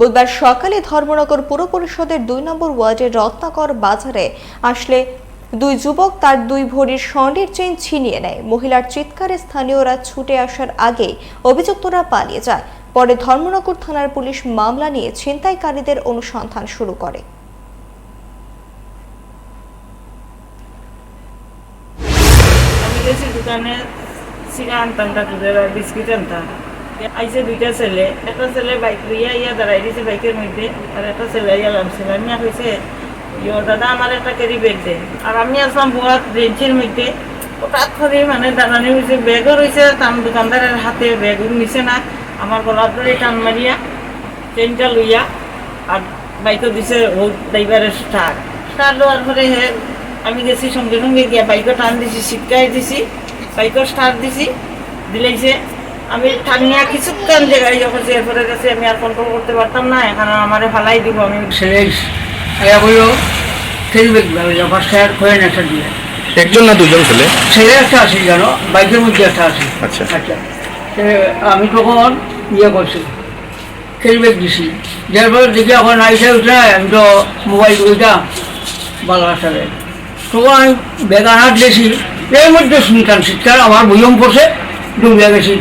বুধবার সকালে ধর্মনগর পুর পরিষদের ২ নম্বর ওয়ার্ডের রত্নাকর বাজারে আসলে দুই যুবক তার ২ ভরির স্বর্ণের চেইন ছিনিয়ে নেয়। মহিলার চিৎকারে স্থানীয়রা ছুটে আসার আগে অভিযুক্তরা পালিয়ে যায়। পরে ধর্মনগর থানার পুলিশ মামলা নিয়ে ছিনতাইকারীদের অনুসন্ধান শুরু করে। দোকানে সিগা আনতাম, বিস্কিট আনতাম। আইসে দুইটা ছেলে, একটা ছেলে বাইক লইয়া ইয়া দাঁড়াই দিয়েছে বাইকের মধ্যে, আর একটা ছেলে ইয়া নামছিল। আমি কইছে দাদা আমার একটা ক্যারি ব্যাগ দেন। আর আমি আসলাম বুয়াত বেঞ্চের মধ্যে, হঠাৎ করে মানে দাঁড়ানি হয়েছে, ব্যাগও রয়েছে দোকানদারের হাতে, ব্যাগ নিছে না। আমার গলার ধরে টান মারিয়া চেনটা লইয়া আর বাইকও দিছে ও ড্রাইভারের স্টার দেওয়ার পরে আমি গেছি সঙ্গে সঙ্গে গিয়া বাইকও টান দিছি, শিক্ষায় দিছি, বাইকও স্টার দিছি, দিলেইছে। আমি টানিয়া কিছুক্ষণ জায়গায় যখন এরপরে গেছে আমি আর কন্ট্রোল করতে পারতাম না, এখন আমারে ফালাই দিব। আমি একজন না দুজন ছেলে? ছেলে একটা আছে জানো, বাইকের মধ্যে একটা আছে। আচ্ছা আচ্ছা, আমি তখন করছি, ক্যারিব্যাগ দিছি, যার ফলে দেখি এখন আইসা উঠে আমি তো মোবাইল ওইটা বাংলা সাথে তখন আমি ব্যাগ আনার দিয়েছি, এর মধ্যে শুনতাম চিৎকার, আমার বইম পড়ছে, ডুবিয়া গেছি।